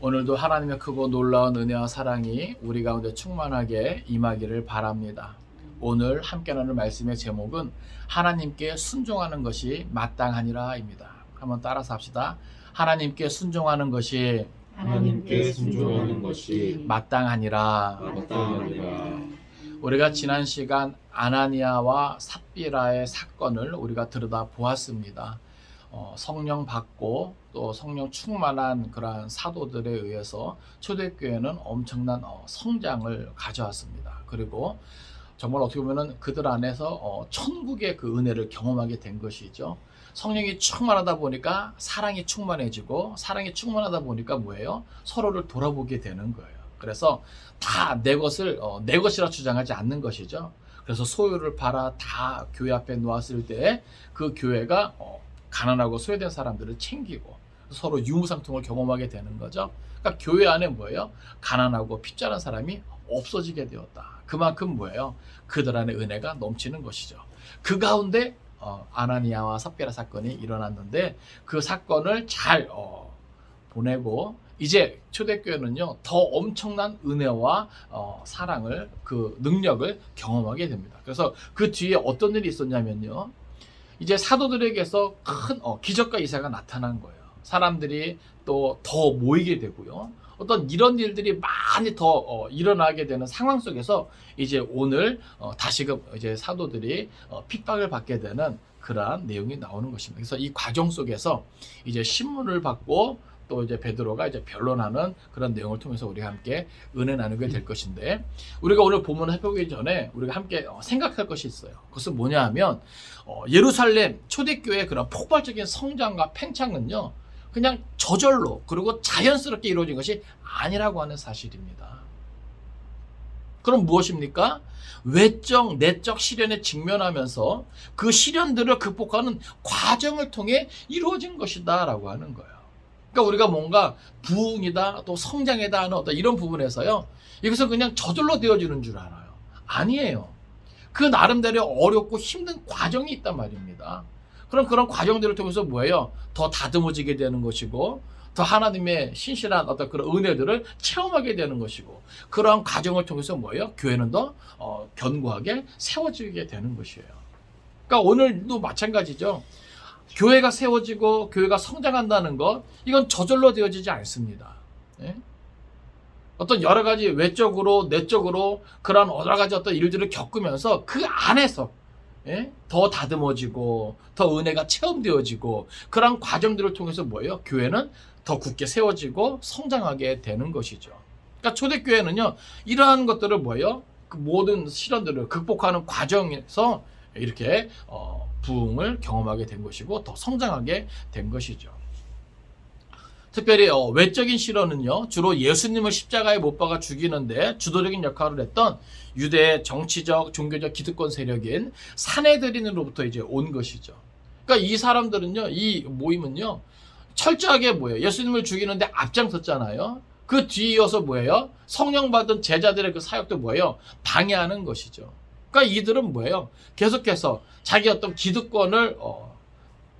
오늘도 하나님의 크고 놀라운 은혜와 사랑이 우리 가운데 충만하게 임하기를 바랍니다. 오늘 함께 나눌 말씀의 제목은 하나님께 순종하는 것이 마땅하니라입니다. 한번 따라서 합시다. 하나님께 순종하는 것이 하나님께 순종하는 것이 마땅하니라. 마땅하니라. 우리가 지난 시간 아나니아와 삽비라의 사건을 우리가 들여다 보았습니다. 성령 받고 또 성령 충만한 그러한 사도들에 의해서 초대교회는 엄청난 성장을 가져왔습니다. 그리고 정말 어떻게 보면 그들 안에서 천국의 그 은혜를 경험하게 된 것이죠. 성령이 충만하다 보니까 사랑이 충만해지고, 사랑이 충만하다 보니까 뭐예요? 서로를 돌아보게 되는 거예요. 그래서 다 내 것을 내 것이라 주장하지 않는 것이죠. 그래서 소유를 팔아 다 교회 앞에 놓았을 때 그 교회가 가난하고 소외된 사람들을 챙기고 서로 유무상통을 경험하게 되는 거죠. 그러니까 교회 안에 뭐예요? 가난하고 핍절한 사람이 없어지게 되었다. 그만큼 뭐예요? 그들 안에 은혜가 넘치는 것이죠. 그 가운데 아나니아와 삽비라 사건이 일어났는데 그 사건을 잘 보내고 이제 초대교회는요 더 엄청난 은혜와 사랑을, 그 능력을 경험하게 됩니다. 그래서 그 뒤에 어떤 일이 있었냐면요, 이제 사도들에게서 큰 기적과 이사가 나타난 거예요. 사람들이 또 더 모이게 되고요. 어떤 이런 일들이 많이 더 일어나게 되는 상황 속에서 이제 오늘 다시금 이제 사도들이 핍박을 받게 되는 그러한 내용이 나오는 것입니다. 그래서 이 과정 속에서 이제 신문을 받고 또 이제 베드로가 이제 변론하는 그런 내용을 통해서 우리가 함께 은혜 나누게 될 것인데, 우리가 오늘 본문을 해보기 전에 우리가 함께 생각할 것이 있어요. 그것은 뭐냐 하면 예루살렘 초대교회의 그런 폭발적인 성장과 팽창은요 그냥 저절로 그리고 자연스럽게 이루어진 것이 아니라고 하는 사실입니다. 그럼 무엇입니까? 외적, 내적 시련에 직면하면서 그 시련들을 극복하는 과정을 통해 이루어진 것이다 라고 하는 거예요. 그러니까 우리가 뭔가 부흥이다 또 성장이다 하는 어떤 이런 부분에서요, 이것은 그냥 저절로 되어지는 줄 알아요. 아니에요. 그 나름대로 어렵고 힘든 과정이 있단 말입니다. 그럼 그런 과정들을 통해서 뭐예요? 더 다듬어지게 되는 것이고, 더 하나님의 신실한 어떤 그런 은혜들을 체험하게 되는 것이고, 그러한 과정을 통해서 뭐예요? 교회는 더 견고하게 세워지게 되는 것이에요. 그러니까 오늘도 마찬가지죠. 교회가 세워지고 교회가 성장한다는 것, 이건 저절로 되어지지 않습니다. 예? 어떤 여러 가지 외적으로 내적으로 그런 여러 가지 어떤 일들을 겪으면서 그 안에서 더 다듬어지고 더 은혜가 체험되어지고, 그런 과정들을 통해서 뭐예요? 교회는 더 굳게 세워지고 성장하게 되는 것이죠. 그러니까 초대교회는요 이러한 것들을 뭐예요? 그 모든 시련들을 극복하는 과정에서 이렇게 부흥을 경험하게 된 것이고 더 성장하게 된 것이죠. 특별히 외적인 시련은요 주로 예수님을 십자가에 못 박아 죽이는데 주도적인 역할을 했던 유대의 정치적 종교적 기득권 세력인 사내들인으로부터 이제 온 것이죠. 그러니까 이 사람들은요, 이 모임은요 철저하게 뭐예요? 예수님을 죽이는데 앞장섰잖아요. 그 뒤이어서 뭐예요? 성령 받은 제자들의 그 사역도 뭐예요? 방해하는 것이죠. 그러니까 이들은 뭐예요? 계속해서 자기 어떤 기득권을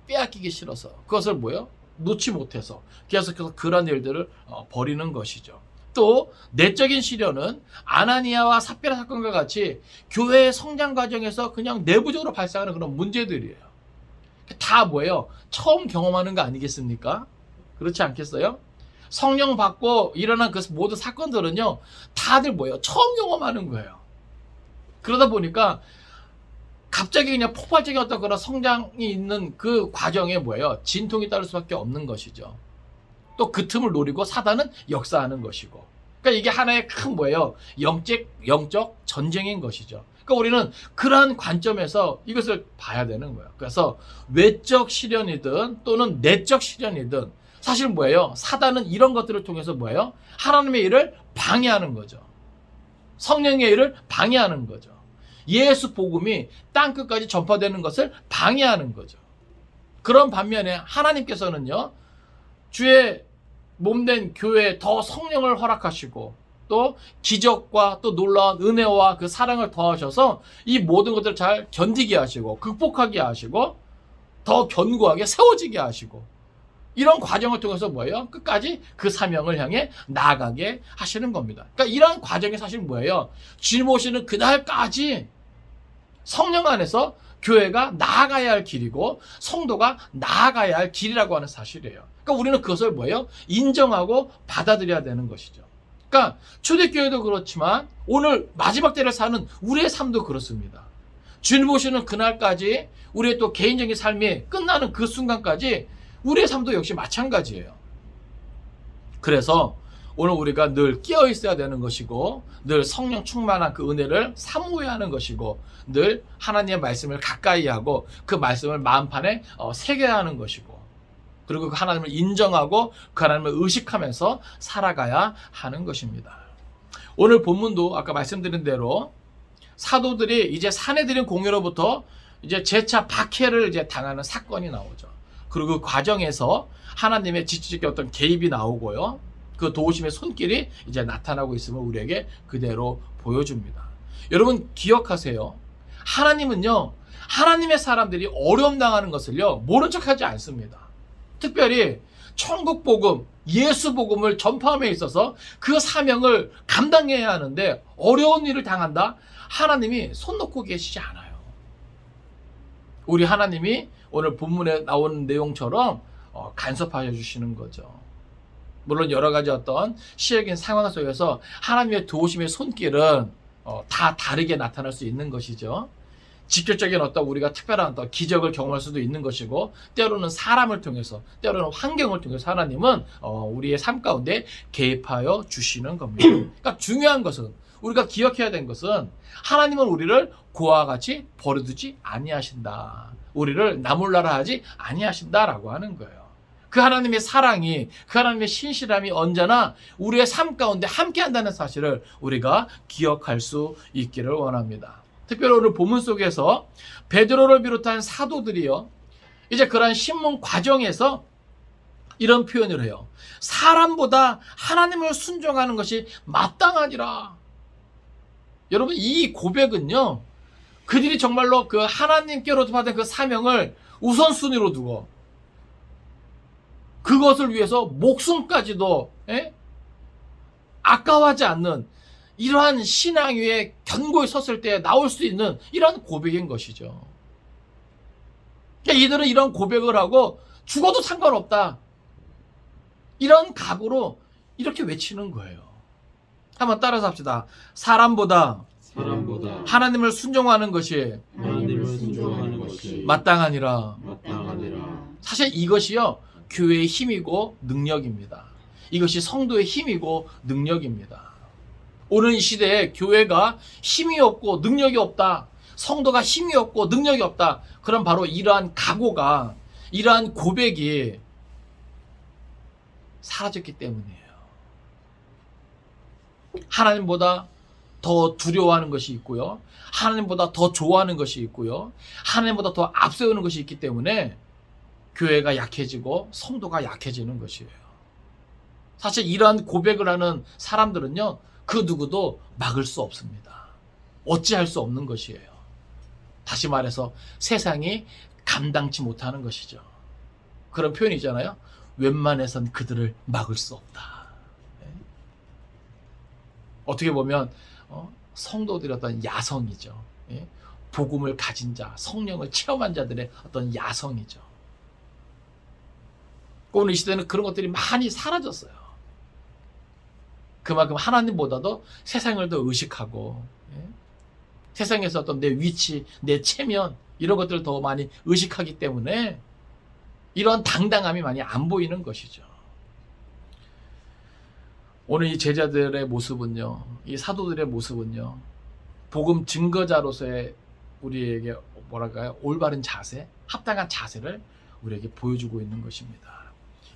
빼앗기기 싫어서, 그것을 뭐예요? 놓지 못해서 계속해서 그런 일들을 벌이는 것이죠. 또 내적인 시련은 아나니아와 삽비라 사건과 같이 교회의 성장 과정에서 그냥 내부적으로 발생하는 그런 문제들이에요. 다 뭐예요? 처음 경험하는 거 아니겠습니까? 그렇지 않겠어요? 성령 받고 일어난 그 모든 사건들은요 다들 뭐예요? 처음 경험하는 거예요. 그러다 보니까 갑자기 그냥 폭발적인 어떤 그런 성장이 있는 그 과정에 뭐예요? 진통이 따를 수밖에 없는 것이죠. 또 그 틈을 노리고 사단은 역사하는 것이고. 그러니까 이게 하나의 큰 뭐예요? 영적 전쟁인 것이죠. 그러니까 우리는 그러한 관점에서 이것을 봐야 되는 거예요. 그래서 외적 시련이든 또는 내적 시련이든 사실 뭐예요? 사단은 이런 것들을 통해서 뭐예요? 하나님의 일을 방해하는 거죠. 성령의 일을 방해하는 거죠. 예수 복음이 땅끝까지 전파되는 것을 방해하는 거죠. 그런 반면에 하나님께서는요 주의 몸된 교회에 더 성령을 허락하시고 또 기적과 또 놀라운 은혜와 그 사랑을 더하셔서 이 모든 것들을 잘 견디게 하시고 극복하게 하시고 더 견고하게 세워지게 하시고, 이런 과정을 통해서 뭐예요? 끝까지 그 사명을 향해 나아가게 하시는 겁니다. 그러니까 이러한 과정이 사실 뭐예요? 주님 오시는 그날까지 성령 안에서 교회가 나아가야 할 길이고 성도가 나아가야 할 길이라고 하는 사실이에요. 그러니까 우리는 그것을 뭐예요? 인정하고 받아들여야 되는 것이죠. 그러니까 초대교회도 그렇지만 오늘 마지막 때를 사는 우리의 삶도 그렇습니다. 주님 오시는 그날까지 우리의 또 개인적인 삶이 끝나는 그 순간까지 우리의 삶도 역시 마찬가지예요. 그래서 오늘 우리가 늘 깨어 있어야 되는 것이고 늘 성령 충만한 그 은혜를 사모해야 하는 것이고 늘 하나님의 말씀을 가까이 하고 그 말씀을 마음판에 새겨야 하는 것이고 그리고 그 하나님을 인정하고 그 하나님을 의식하면서 살아가야 하는 것입니다. 오늘 본문도 아까 말씀드린 대로 사도들이 이제 사내들인 공회로부터 이제 재차 박해를 이제 당하는 사건이 나오죠. 그리고 그 과정에서 하나님의 지체적인 어떤 개입이 나오고요. 그 도우심의 손길이 이제 나타나고 있음을 우리에게 그대로 보여줍니다. 여러분 기억하세요. 하나님은요, 하나님의 사람들이 어려움 당하는 것을요, 모른 척하지 않습니다. 특별히 천국 복음, 예수 복음을 전파함에 있어서 그 사명을 감당해야 하는데 어려운 일을 당한다? 하나님이 손 놓고 계시지 않아요. 우리 하나님이 오늘 본문에 나오는 내용처럼 간섭하여 주시는 거죠. 물론 여러 가지 어떤 시적인 상황 속에서 하나님의 도우심의 손길은 다 다르게 나타날 수 있는 것이죠. 직접적인 어떤 우리가 특별한 어떤 기적을 경험할 수도 있는 것이고 때로는 사람을 통해서 때로는 환경을 통해서 하나님은 우리의 삶 가운데 개입하여 주시는 겁니다. 그러니까 중요한 것은 우리가 기억해야 되는 것은 하나님은 우리를 고와 같이 버려두지 아니하신다. 우리를 나몰라라 하지 아니하신다라고 하는 거예요. 그 하나님의 사랑이, 그 하나님의 신실함이 언제나 우리의 삶 가운데 함께한다는 사실을 우리가 기억할 수 있기를 원합니다. 특별히 오늘 본문 속에서 베드로를 비롯한 사도들이요, 이제 그러한 신문 과정에서 이런 표현을 해요. 사람보다 하나님을 순종하는 것이 마땅하니라. 여러분, 이 고백은요, 그들이 정말로 그 하나님께로부터 받은 그 사명을 우선순위로 두고 그것을 위해서 목숨까지도 아까워하지 않는 이러한 신앙 위에 견고히 섰을 때 나올 수 있는 이러한 고백인 것이죠. 그러니까 이들은 이런 고백을 하고 죽어도 상관없다, 이런 각오로 이렇게 외치는 거예요. 한번 따라서 합시다. 사람보다 하나님을 순종하는 것이 마땅하니라. 사실 이것이요, 교회의 힘이고 능력입니다. 이것이 성도의 힘이고 능력입니다. 오늘 이 시대에 교회가 힘이 없고 능력이 없다, 성도가 힘이 없고 능력이 없다, 그럼 바로 이러한 각오가, 이러한 고백이 사라졌기 때문이에요. 하나님보다 더 두려워하는 것이 있고요, 하나님보다 더 좋아하는 것이 있고요, 하나님보다 더 앞세우는 것이 있기 때문에 교회가 약해지고 성도가 약해지는 것이에요. 사실 이러한 고백을 하는 사람들은요, 그 누구도 막을 수 없습니다. 어찌할 수 없는 것이에요. 다시 말해서 세상이 감당치 못하는 것이죠. 그런 표현이 있잖아요. 웬만해선 그들을 막을 수 없다. 어떻게 보면 성도들의 어떤 야성이죠. 복음을 가진 자, 성령을 체험한 자들의 어떤 야성이죠. 오늘 이 시대는 그런 것들이 많이 사라졌어요. 그만큼 하나님보다도 세상을 더 의식하고, 세상에서 어떤 내 위치, 내 체면, 이런 것들을 더 많이 의식하기 때문에 이런 당당함이 많이 안 보이는 것이죠. 오늘 이 제자들의 모습은요, 이 사도들의 모습은요, 복음 증거자로서의 우리에게 뭐랄까요, 올바른 자세, 합당한 자세를 우리에게 보여주고 있는 것입니다.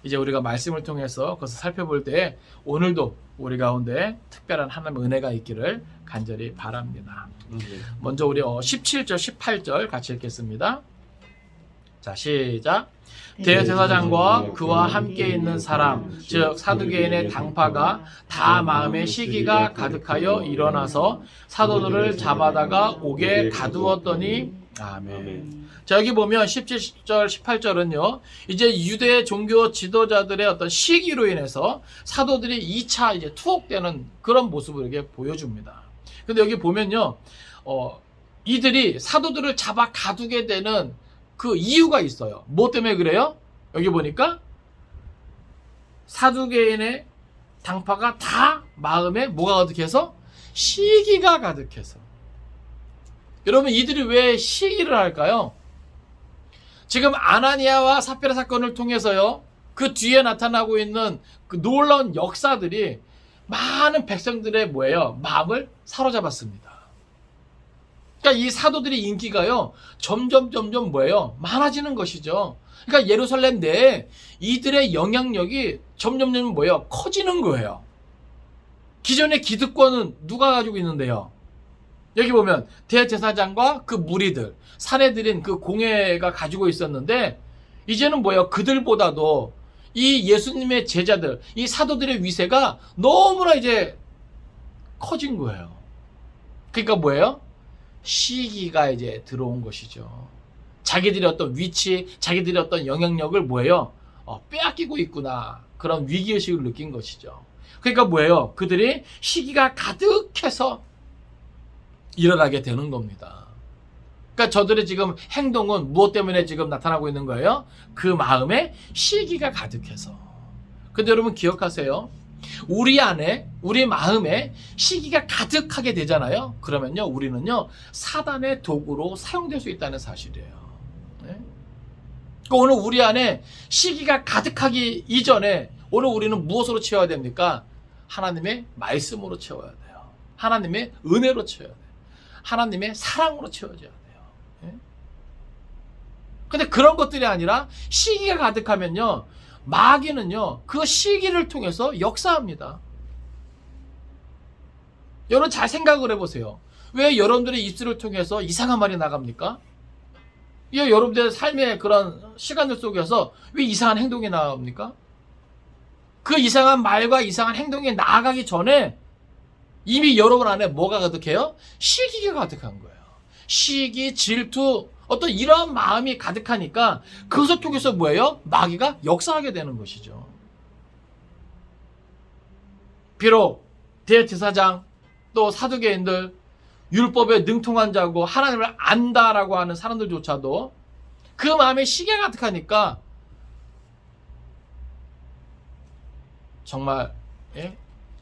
이제 우리가 말씀을 통해서 그것을 살펴볼 때 오늘도 우리 가운데 특별한 하나님의 은혜가 있기를 간절히 바랍니다. 먼저 우리 17절, 18절 같이 읽겠습니다. 자, 시작. 대제사장과 그와 함께 있는 사람, 즉 사두개인의 당파가 다 마음의 시기가 가득하여 일어나서 사도들을 잡아다가 옥에 가두었더니 아멘. 아멘. 자, 여기 보면 17절, 18절은요. 이제 유대 종교 지도자들의 어떤 시기로 인해서 사도들이 2차 이제 투옥되는 그런 모습을 이렇게 보여줍니다. 근데 여기 보면요. 이들이 사도들을 잡아 가두게 되는 그 이유가 있어요. 뭐 때문에 그래요? 여기 보니까 사두개인의 당파가 다 마음에 뭐가 가득해서? 시기가 가득해서. 여러분, 이들이 왜 시기를 할까요? 지금 아나니아와 삽비라 사건을 통해서요, 그 뒤에 나타나고 있는 그 놀라운 역사들이 많은 백성들의 뭐예요? 마음을 사로잡았습니다. 그러니까 이 사도들의 인기가요, 점점 뭐예요? 많아지는 것이죠. 그러니까 예루살렘 내에 이들의 영향력이 점점 뭐예요? 커지는 거예요. 기존의 기득권은 누가 가지고 있는데요? 여기 보면 대제사장과 그 무리들, 사내들인 그 공회가 가지고 있었는데, 이제는 뭐예요? 그들보다도 이 예수님의 제자들, 이 사도들의 위세가 너무나 이제 커진 거예요. 그러니까 뭐예요? 시기가 이제 들어온 것이죠. 자기들의 어떤 위치, 자기들의 어떤 영향력을 뭐예요? 빼앗기고 있구나. 그런 위기의식을 느낀 것이죠. 그러니까 뭐예요? 그들이 시기가 가득해서 일어나게 되는 겁니다. 그러니까 저들의 지금 행동은 무엇 때문에 지금 나타나고 있는 거예요? 그 마음에 시기가 가득해서. 근데 여러분 기억하세요. 우리 안에, 우리 마음에 시기가 가득하게 되잖아요. 그러면요, 우리는요, 사단의 도구로 사용될 수 있다는 사실이에요. 네? 그러니까 오늘 우리 안에 시기가 가득하기 이전에 오늘 우리는 무엇으로 채워야 됩니까? 하나님의 말씀으로 채워야 돼요. 하나님의 은혜로 채워야 돼요. 하나님의 사랑으로 채워져야 돼요. 근데 그런 것들이 아니라 시기가 가득하면요, 마귀는요, 그 시기를 통해서 역사합니다. 여러분 잘 생각을 해보세요. 왜 여러분들의 입술을 통해서 이상한 말이 나갑니까? 왜 여러분들의 삶의 그런 시간들 속에서 왜 이상한 행동이 나옵니까? 그 이상한 말과 이상한 행동이 나아가기 전에 이미 여러분 안에 뭐가 가득해요? 시기가 가득한 거예요. 시기, 질투, 어떤 이러한 마음이 가득하니까 그것을 통해서 뭐예요? 마귀가 역사하게 되는 것이죠. 비록 대제사장 또 사두개인들, 율법에 능통한 자고 하나님을 안다라고 하는 사람들조차도 그 마음에 시기가 가득하니까 정말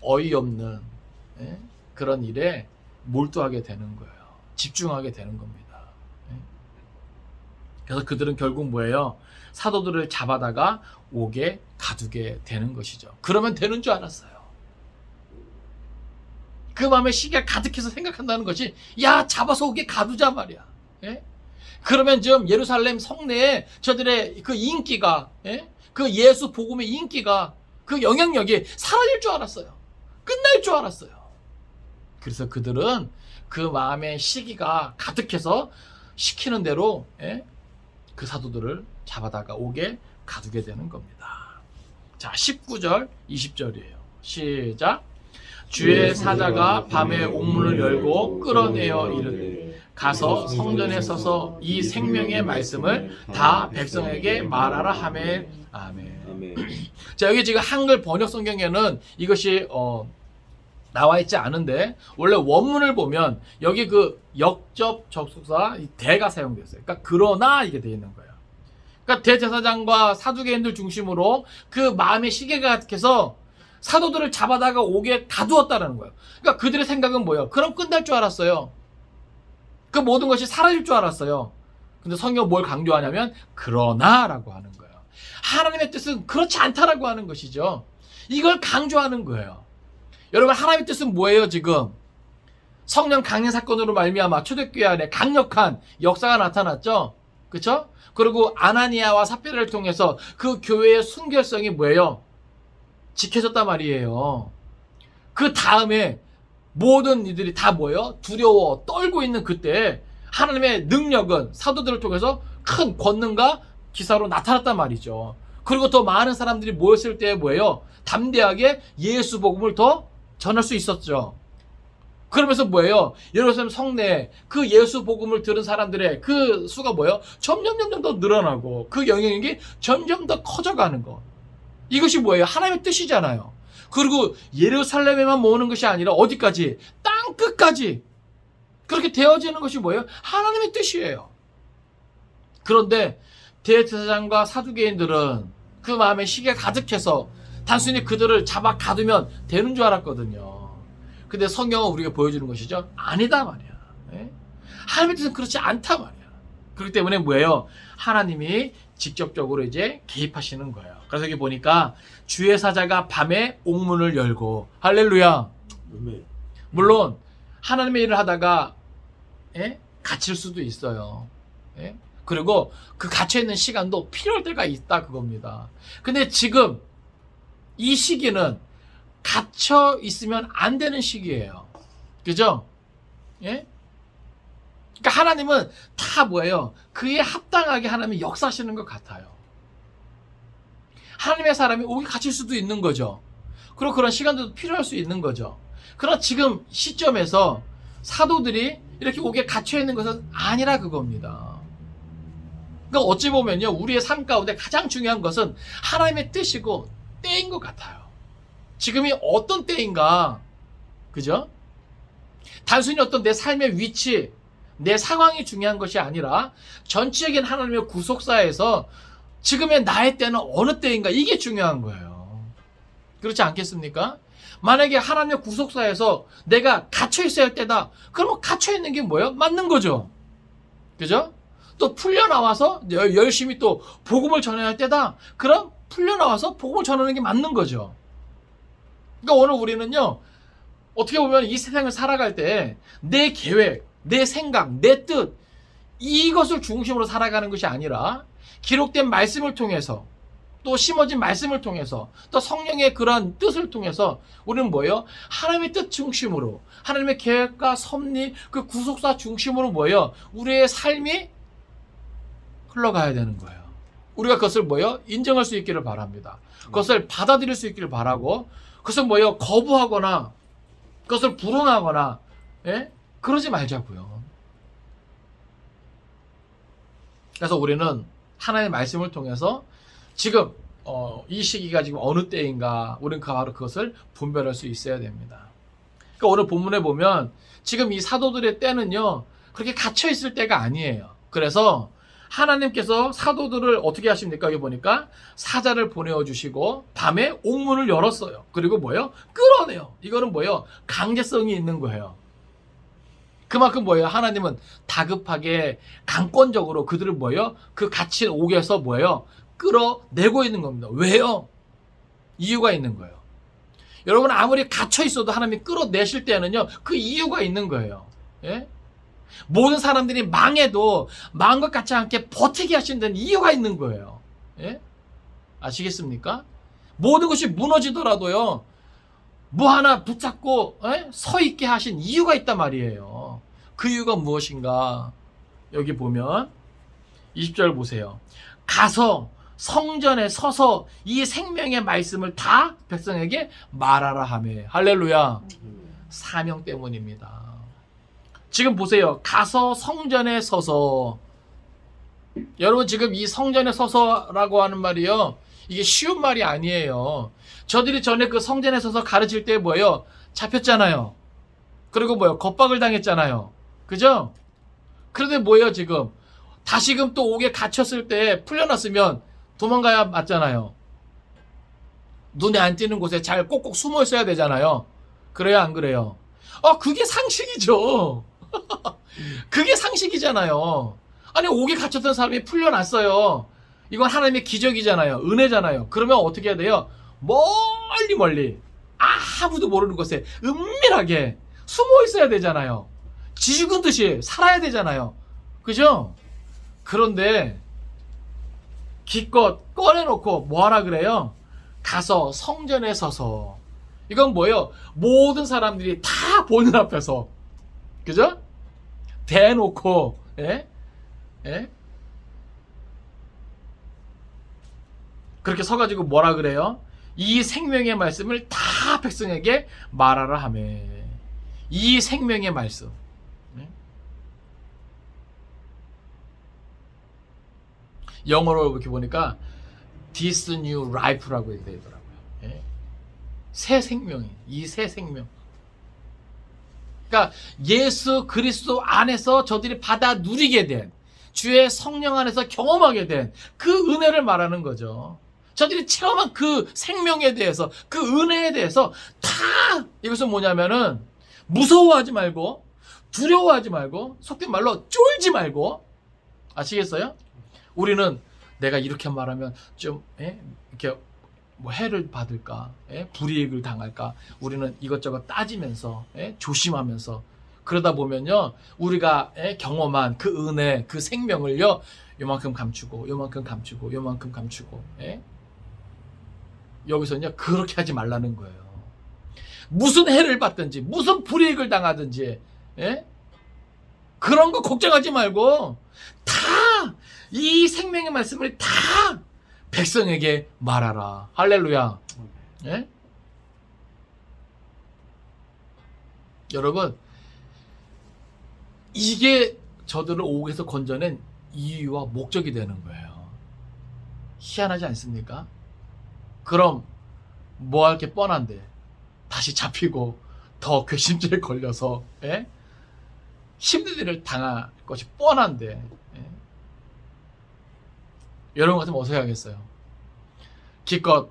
어이없는 그런 일에 몰두하게 되는 거예요. 집중하게 되는 겁니다. 그래서 그들은 결국 뭐예요? 사도들을 잡아다가 옥에 가두게 되는 것이죠. 그러면 되는 줄 알았어요. 그 마음에 시기가 가득해서 생각한다는 것이, 야, 잡아서 옥에 가두자 말이야. 그러면 좀 예루살렘 성내에 저들의 그 인기가, 그 예수 복음의 인기가, 그 영향력이 사라질 줄 알았어요. 끝날 줄 알았어요. 그래서 그들은 그 마음의 시기가 가득해서 시키는 대로 그 사도들을 잡아다가 옥에 가두게 되는 겁니다. 자, 19절, 20절이에요. 시작. 주의 사자가 밤에 옥문을 열고 끌어내어 이르되 가서 성전에 서서 이 생명의 말씀을 다 백성에게 말하라 하매. 아멘. 아멘. 자, 여기 지금 한글 번역 성경에는 이것이 나와 있지 않은데, 원래 원문을 보면 여기 그 역접 접속사 대가 사용됐어요. 그러니까 그러나 이게 되어 있는 거예요. 그러니까 대제사장과 사두개인들 중심으로 그 마음의 시계가 가득해서 사도들을 잡아다가 옥에 가두었다는 거예요. 그러니까 그들의 생각은 뭐예요? 그럼 끝날 줄 알았어요. 그 모든 것이 사라질 줄 알았어요. 근데 성경 뭘 강조하냐면 그러나라고 하는 거예요. 하나님의 뜻은 그렇지 않다라고 하는 것이죠. 이걸 강조하는 거예요. 여러분, 하나님의 뜻은 뭐예요? 지금 성령 강림 사건으로 말미암아 초대교회 안에 강력한 역사가 나타났죠. 그렇죠? 그리고 아나니아와 삽비라를 통해서 그 교회의 순결성이 뭐예요? 지켜졌단 말이에요. 그 다음에 모든 이들이 다 뭐예요? 두려워 떨고 있는 그때 하나님의 능력은 사도들을 통해서 큰 권능과 기사로 나타났단 말이죠. 그리고 더 많은 사람들이 모였을 때 뭐예요? 담대하게 예수 복음을 더 전할 수 있었죠. 그러면서 뭐예요? 예루살렘 성내에 그 예수 복음을 들은 사람들의 그 수가 뭐예요? 점점 더 늘어나고 그 영향력이 점점 더 커져가는 것. 이것이 뭐예요? 하나님의 뜻이잖아요. 그리고 예루살렘에만 모으는 것이 아니라 어디까지? 땅 끝까지 그렇게 되어지는 것이 뭐예요? 하나님의 뜻이에요. 그런데 대제사장과 사두개인들은 그 마음에 시기가 가득해서 단순히 그들을 잡아 가두면 되는 줄 알았거든요. 근데 성경은 우리가 보여주는 것이죠. 아니다 말이야. 예? 하나님의 뜻은 그렇지 않다 말이야. 그렇기 때문에 뭐예요? 하나님이 직접적으로 이제 개입하시는 거예요. 그래서 여기 보니까 주의 사자가 밤에 옥문을 열고 할렐루야. 물론 하나님의 일을 하다가 갇힐 수도 있어요. 예? 그리고 그 갇혀있는 시간도 필요할 때가 있다 그겁니다. 근데 지금 이 시기는 갇혀 있으면 안 되는 시기예요. 그죠? 예? 그러니까 하나님은 다 뭐예요? 그에 합당하게 하나님이 역사하시는 것 같아요. 하나님의 사람이 옥에 갇힐 수도 있는 거죠. 그리고 그런 시간도 필요할 수 있는 거죠. 그러나 지금 시점에서 사도들이 이렇게 옥에 갇혀 있는 것은 아니라 그겁니다. 그러니까 어찌 보면요, 우리의 삶 가운데 가장 중요한 것은 하나님의 뜻이고 때인 것 같아요. 지금이 어떤 때인가, 그죠? 단순히 어떤 내 삶의 위치, 내 상황이 중요한 것이 아니라 전체적인 하나님의 구속사에서 지금의 나의 때는 어느 때인가, 이게 중요한 거예요. 그렇지 않겠습니까? 만약에 하나님의 구속사에서 내가 갇혀 있어야 할 때다, 그러면 갇혀 있는 게 뭐예요? 맞는 거죠. 그죠? 또 풀려나와서 열심히 또 복음을 전해야 할 때다, 그럼 풀려나와서 복음을 전하는 게 맞는 거죠. 그러니까 오늘 우리는요, 어떻게 보면 이 세상을 살아갈 때 내 계획, 내 생각, 내 뜻, 이것을 중심으로 살아가는 것이 아니라 기록된 말씀을 통해서, 또 심어진 말씀을 통해서, 또 성령의 그런 뜻을 통해서 우리는 뭐예요? 하나님의 뜻 중심으로, 하나님의 계획과 섭리, 그 구속사 중심으로 뭐예요? 우리의 삶이 흘러가야 되는 거예요. 우리가 그것을 뭐예요? 인정할 수 있기를 바랍니다. 그것을 받아들일 수 있기를 바라고, 그것을 뭐예요? 거부하거나 그것을 불응하거나 그러지 말자고요. 그래서 우리는 하나님의 말씀을 통해서 지금 이 시기가 지금 어느 때인가, 우리는 바로 그것을 분별할 수 있어야 됩니다. 그러니까 오늘 본문에 보면 지금 이 사도들의 때는요, 그렇게 갇혀 있을 때가 아니에요. 그래서 하나님께서 사도들을 어떻게 하십니까? 여기 보니까 사자를 보내어 주시고 밤에 옥문을 열었어요. 그리고 뭐예요? 끌어내요. 이거는 뭐예요? 강제성이 있는 거예요. 그만큼 뭐예요? 하나님은 다급하게 강권적으로 그들을 뭐예요? 그 갇힌 옥에서 뭐예요? 끌어내고 있는 겁니다. 왜요? 이유가 있는 거예요. 여러분, 아무리 갇혀 있어도 하나님이 끌어내실 때는요, 그 이유가 있는 거예요. 예? 모든 사람들이 망해도 망한 것 같지 않게 버티게 하신 데는 이유가 있는 거예요. 예? 아시겠습니까? 모든 것이 무너지더라도요, 뭐 하나 붙잡고 서 있게 하신 이유가 있단 말이에요. 그 이유가 무엇인가? 여기 보면 20절 보세요. 가서 성전에 서서 이 생명의 말씀을 다 백성에게 말하라 하며. 할렐루야. 사명 때문입니다. 지금 보세요. 가서 성전에 서서. 여러분, 지금 이 성전에 서서라고 하는 말이요, 이게 쉬운 말이 아니에요. 저들이 전에 그 성전에 서서 가르칠 때 뭐예요? 잡혔잖아요. 그리고 뭐예요? 겁박을 당했잖아요. 그죠? 그런데 뭐예요, 지금? 다시금 또 옥에 갇혔을 때 풀려났으면 도망가야 맞잖아요. 눈에 안 띄는 곳에 잘 꼭꼭 숨어 있어야 되잖아요. 그래요, 안 그래요? 그게 상식이죠. 그게 상식이잖아요. 아니, 옥에 갇혔던 사람이 풀려났어요. 이건 하나님의 기적이잖아요. 은혜잖아요. 그러면 어떻게 해야 돼요? 멀리 아무도 모르는 곳에 은밀하게 숨어 있어야 되잖아요. 지죽은 듯이 살아야 되잖아요. 그죠? 그런데 기껏 꺼내놓고 뭐하라 그래요? 가서 성전에 서서. 이건 뭐예요? 모든 사람들이 다 보는 앞에서, 그죠? 대놓고 그렇게 서가지고 뭐라 그래요? 이 생명의 말씀을 다 백성에게 말하라 하며. 이 생명의 말씀. 예? 영어로 이렇게 보니까 This new life라고 이렇게 되더라고요. 예? 새 생명이, 이 새 생명. 그러니까 예수 그리스도 안에서 저들이 받아 누리게 된, 주의 성령 안에서 경험하게 된 그 은혜를 말하는 거죠. 저들이 체험한 그 생명에 대해서, 그 은혜에 대해서 다 이것은 뭐냐면은 무서워하지 말고, 두려워하지 말고, 속된 말로 쫄지 말고, 아시겠어요? 우리는 내가 이렇게 말하면 좀 이렇게 뭐 해를 받을까, 불이익을 당할까, 우리는 이것저것 따지면서 조심하면서 그러다 보면요, 우리가 경험한 그 은혜, 그 생명을요, 요만큼 감추고 요만큼 감추고 요만큼 감추고, 여기서는요 그렇게 하지 말라는 거예요. 무슨 해를 받든지 무슨 불이익을 당하든지 그런 거 걱정하지 말고 다 이 생명의 말씀을 다 백성에게 말하라. 할렐루야. 여러분, 이게 저들을 옥에서 건져낸 이유와 목적이 되는 거예요. 희한하지 않습니까? 그럼 뭐 할 게 뻔한데 다시 잡히고 더 괘씸죄에 걸려서 힘든 일을 당할 것이 뻔한데, 여러분 같으면 어떻게 하겠어요? 기껏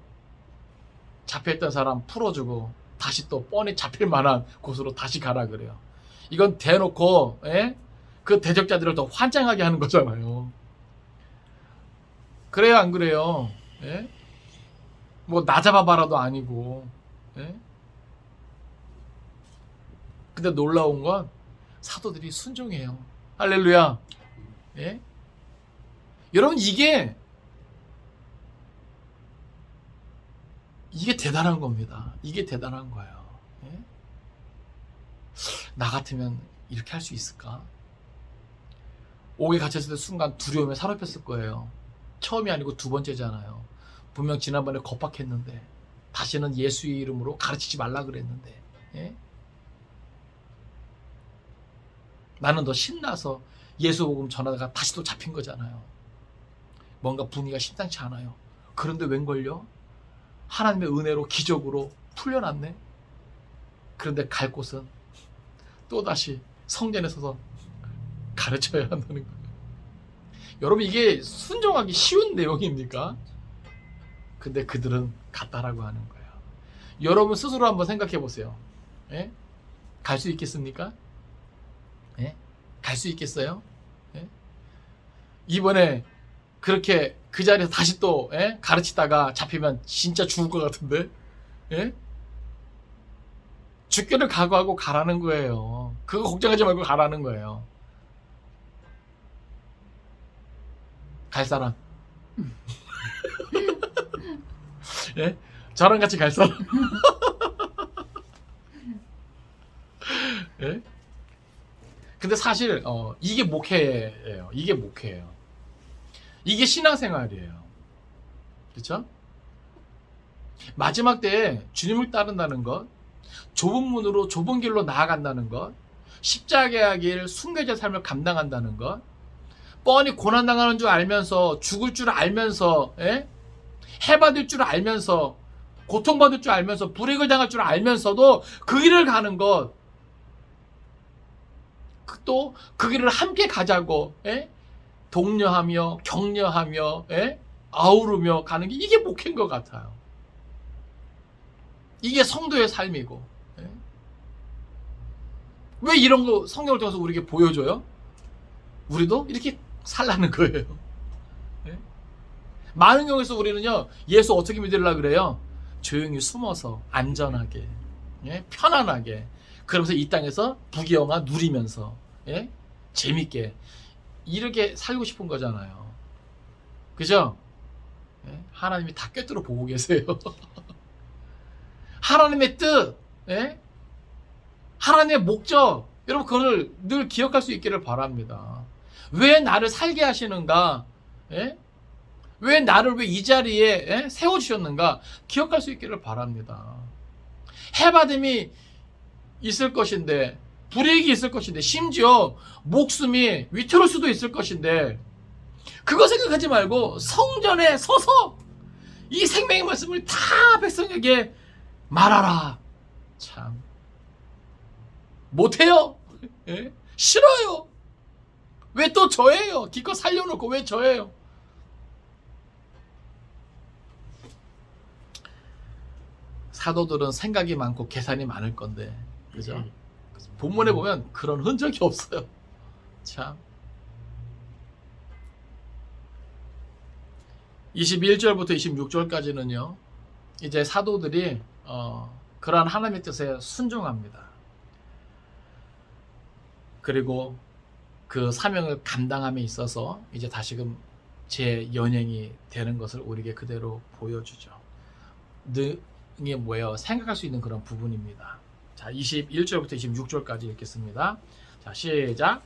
잡혀있던 사람 풀어주고 다시 또 뻔히 잡힐 만한 곳으로 다시 가라 그래요. 이건 대놓고 그 대적자들을 더 환장하게 하는 거잖아요. 그래요, 안 그래요? 뭐 나 잡아봐라도 아니고. 근데 놀라운 건 사도들이 순종해요. 할렐루야. 여러분, 이게 대단한 겁니다. 이게 대단한 거예요. 나 같으면 이렇게 할 수 있을까? 옥에 갇혔을 때 순간 두려움에 사로잡혔을 거예요. 처음이 아니고 두 번째잖아요. 분명 지난번에 겁박했는데, 다시는 예수의 이름으로 가르치지 말라 그랬는데, 나는 더 신나서 예수 복음 전하다가 다시 또 잡힌 거잖아요. 뭔가 분위기가 심상치 않아요. 그런데 웬걸요? 하나님의 은혜로 기적으로 풀려났네. 그런데 갈 곳은 또다시 성전에 서서 가르쳐야 한다는 거예요. 여러분, 이게 순종하기 쉬운 내용입니까? 근데 그들은 갔다라고 하는 거예요. 여러분 스스로 한번 생각해 보세요. 갈 수 있겠습니까? 갈 수 있겠어요? 이번에 그렇게 그 자리에서 다시 또 가르치다가 잡히면 진짜 죽을 것 같은데, 죽기를 각오하고 가라는 거예요. 그거 걱정하지 말고 가라는 거예요. 갈 사람? 저랑 같이 갈 사람? 근데 사실 이게 목회예요. 이게 목회예요. 이게 신앙생활이에요. 그렇죠? 마지막 때에 주님을 따른다는 것, 좁은 문으로 좁은 길로 나아간다는 것, 십자가의 길, 순교자의 삶을 감당한다는 것, 뻔히 고난당하는 줄 알면서, 죽을 줄 알면서, 해받을 줄 알면서, 고통받을 줄 알면서, 불이익을 당할 줄 알면서도 그 길을 가는 것, 또 그 길을 함께 가자고 독려하며 격려하며 아우르며 가는 게 이게 목회인 것 같아요. 이게 성도의 삶이고. 왜 이런 거 성경을 통해서 우리에게 보여줘요? 우리도 이렇게 살라는 거예요. 많은 경우에서 우리는요, 예수 어떻게 믿으려고 그래요? 조용히 숨어서 안전하게, 편안하게, 그러면서 이 땅에서 부귀영화 누리면서 재밌게 이렇게 살고 싶은 거잖아요. 그죠? 하나님이 다 꿰뚫어 보고 계세요. 하나님의 뜻, 하나님의 목적, 여러분 그걸 늘 기억할 수 있기를 바랍니다. 왜 나를 살게 하시는가? 왜 나를 왜 이 자리에 세워주셨는가? 기억할 수 있기를 바랍니다. 해받음이 있을 것인데, 불이익이 있을 것인데, 심지어 목숨이 위태로울 수도 있을 것인데, 그거 생각하지 말고 성전에 서서 이 생명의 말씀을 다 백성에게 말하라. 참 못해요. 예? 싫어요. 왜 또 저예요? 기껏 살려놓고 왜 저예요? 사도들은 생각이 많고 계산이 많을 건데, 그죠? 본문에 보면 그런 흔적이 없어요. 참. 21절부터 26절까지는요, 이제 사도들이 그러한 하나님의 뜻에 순종합니다. 그리고 그 사명을 감당함에 있어서 이제 다시금 재연행이 되는 것을 우리에게 그대로 보여주죠. 이게 뭐예요? 생각할 수 있는 그런 부분입니다. 자, 21절부터 26절까지 읽겠습니다. 자, 시작.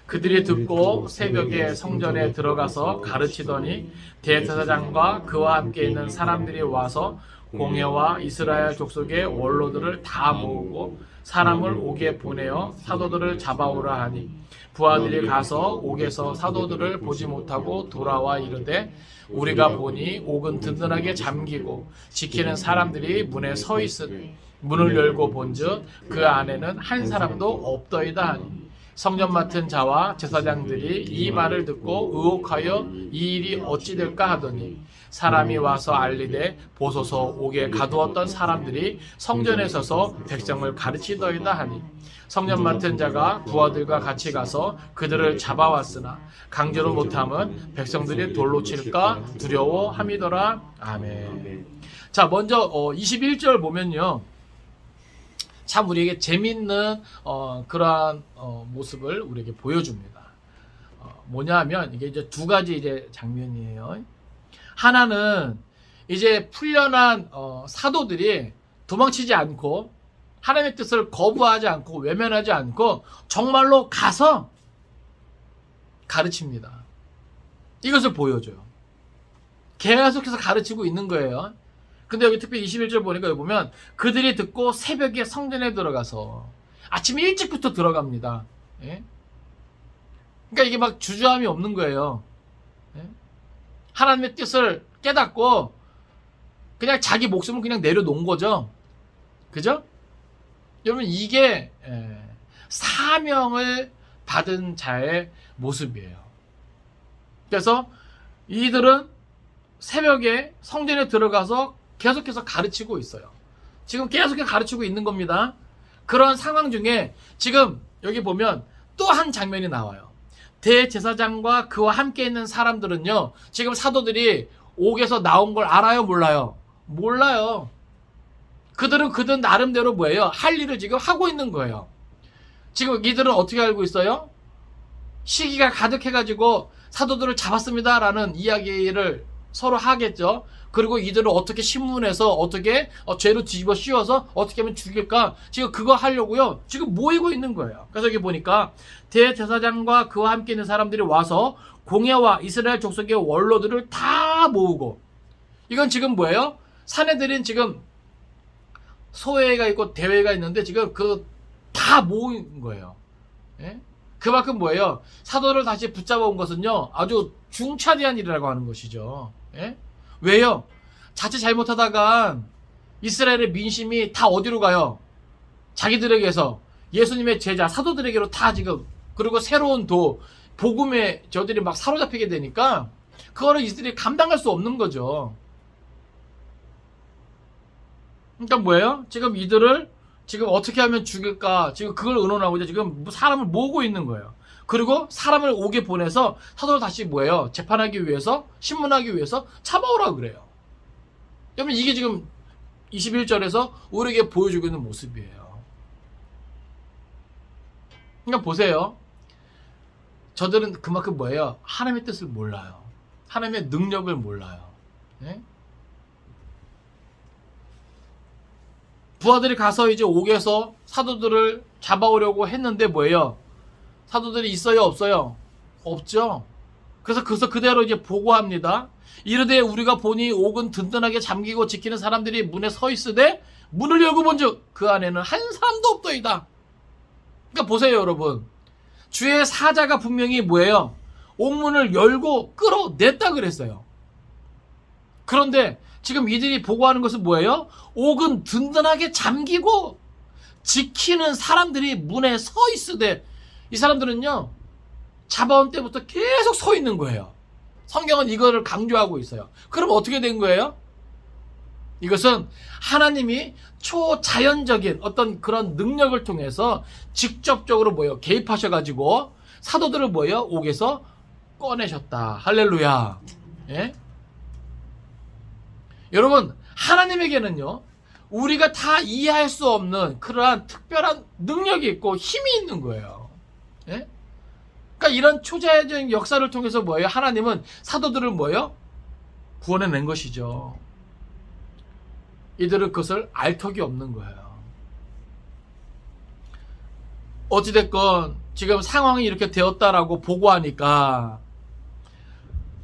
그들이 듣고 새벽에 성전에 들어가서 가르치더니 대제사장과 그와 함께 있는 사람들이 와서 공회와 이스라엘 족속의 원로들을 다 모으고 사람을 옥에 보내어 사도들을 잡아오라 하니 부하들이 가서 옥에서 사도들을 보지 못하고 돌아와 이르되 우리가 보니 옥은 든든하게 잠기고 지키는 사람들이 문에 서 있으니 문을 열고 본즉 그 안에는 한 사람도 없더이다 하니 성전 맡은 자와 제사장들이 이 말을 듣고 의혹하여 이 일이 어찌 될까 하더니 사람이 와서 알리되 보소서 옥에 가두었던 사람들이 성전에 서서 백성을 가르치더이다 하니 성전 맡은 자가 부하들과 같이 가서 그들을 잡아왔으나 강제로 못함은 백성들이 돌로 칠까 두려워함이더라. 아멘. 자, 먼저 21절 보면요, 참 우리에게 재밌는 그러한 모습을 우리에게 보여줍니다. 뭐냐면 이게 이제 두 가지 이제 장면이에요. 하나는 이제 풀려난 사도들이 도망치지 않고 하나님의 뜻을 거부하지 않고 외면하지 않고 정말로 가서 가르칩니다. 이것을 보여줘요. 계속해서 가르치고 있는 거예요. 근데 여기 특별히 21절 보니까 여기 보면 그들이 듣고 새벽에 성전에 들어가서 아침 일찍부터 들어갑니다. 예? 그러니까 이게 막 주저함이 없는 거예요. 예? 하나님의 뜻을 깨닫고 그냥 자기 목숨을 그냥 내려놓은 거죠. 그죠? 여러분 이게 사명을 받은 자의 모습이에요. 그래서 이들은 새벽에 성전에 들어가서 계속해서 가르치고 있어요. 지금 계속해서 가르치고 있는 겁니다. 그런 상황 중에 지금 여기 보면 또 한 장면이 나와요. 대제사장과 그와 함께 있는 사람들은요, 지금 사도들이 옥에서 나온 걸 알아요, 몰라요? 몰라요. 그들은 그들 나름대로 뭐예요? 할 일을 지금 하고 있는 거예요. 지금 이들은 어떻게 알고 있어요? 시기가 가득해가지고 사도들을 잡았습니다라는 이야기를 서로 하겠죠. 그리고 이들을 어떻게 신문에서 어떻게 죄로 뒤집어 씌워서 어떻게 하면 죽일까, 지금 그거 하려고요 지금 모이고 있는 거예요. 그래서 여기 보니까 대제사장과 그와 함께 있는 사람들이 와서 공회와 이스라엘 족속의 원로들을 다 모으고, 이건 지금 뭐예요? 사내들인 지금 소회가 있고 대회가 있는데 지금 그 다 모인 거예요. 예? 그만큼 뭐예요? 사도를 다시 붙잡아 온 것은요 아주 중차대한 일이라고 하는 것이죠. 예? 왜요? 자칫 잘못하다가 이스라엘의 민심이 다 어디로 가요? 자기들에게서 예수님의 제자 사도들에게로 다 지금, 그리고 새로운 복음에 저들이 막 사로잡히게 되니까 그거를 이들이 감당할 수 없는 거죠. 그러니까 뭐예요? 지금 이들을 지금 어떻게 하면 죽일까, 지금 그걸 의논하고 이제 지금 사람을 모으고 있는 거예요. 그리고 사람을 옥에 보내서 사도를 다시 뭐예요? 재판하기 위해서, 신문하기 위해서 잡아오라 그래요. 여러분 이게 지금 21절에서 우리에게 보여주고 있는 모습이에요. 그러니까 보세요. 저들은 그만큼 뭐예요? 하나님의 뜻을 몰라요. 하나님의 능력을 몰라요. 네? 부하들이 가서 이제 옥에서 사도들을 잡아오려고 했는데 뭐예요? 사도들이 있어요, 없어요? 없죠. 그래서 그대로 이제 보고합니다. 이르되 우리가 보니 옥은 든든하게 잠기고 지키는 사람들이 문에 서 있으되 문을 열고 본즉 그 안에는 한 사람도 없더이다. 그러니까 보세요, 여러분. 주의 사자가 분명히 뭐예요? 옥문을 열고 끌어냈다 그랬어요. 그런데 지금 이들이 보고하는 것은 뭐예요? 옥은 든든하게 잠기고 지키는 사람들이 문에 서 있으되, 이 사람들은요, 잡아온 때부터 계속 서 있는 거예요. 성경은 이거를 강조하고 있어요. 그럼 어떻게 된 거예요? 이것은 하나님이 초자연적인 어떤 그런 능력을 통해서 직접적으로 뭐예요? 개입하셔가지고 사도들을 뭐예요? 옥에서 꺼내셨다. 할렐루야. 예? 여러분, 하나님에게는요, 우리가 다 이해할 수 없는 그러한 특별한 능력이 있고 힘이 있는 거예요. 예? 그러니까 이런 초자연적인 역사를 통해서 뭐예요? 하나님은 사도들을 뭐예요? 구원해낸 것이죠. 이들은 그것을 알 턱이 없는 거예요. 어찌됐건 지금 상황이 이렇게 되었다라고 보고하니까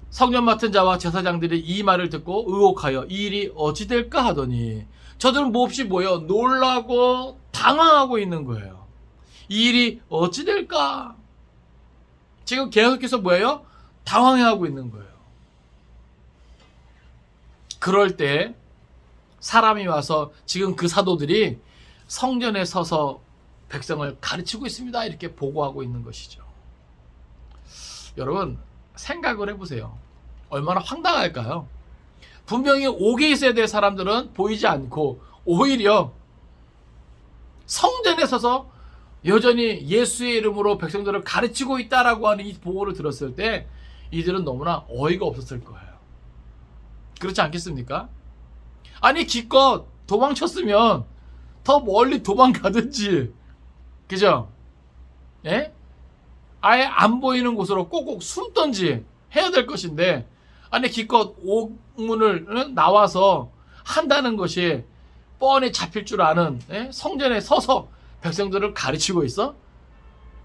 성전 맡은 자와 제사장들이 이 말을 듣고 의혹하여 이 일이 어찌 될까 하더니 저들은 몹시 뭐예요? 놀라고 당황하고 있는 거예요. 이 일이 어찌 될까? 지금 계속해서 뭐예요? 당황해하고 있는 거예요. 그럴 때 사람이 와서 지금 그 사도들이 성전에 서서 백성을 가르치고 있습니다. 이렇게 보고하고 있는 것이죠. 여러분, 생각을 해보세요. 얼마나 황당할까요? 분명히 옥에 있어야 될 사람들은 보이지 않고 오히려 성전에 서서 여전히 예수의 이름으로 백성들을 가르치고 있다라고 하는 이 보고를 들었을 때 이들은 너무나 어이가 없었을 거예요. 그렇지 않겠습니까? 아니, 기껏 도망쳤으면 더 멀리 도망가든지, 그죠? 예? 아예 안 보이는 곳으로 꼭꼭 숨던지 해야 될 것인데, 아니, 기껏 옥문을 나와서 한다는 것이 뻔히 잡힐 줄 아는, 예? 성전에 서서 백성들을 가르치고 있어?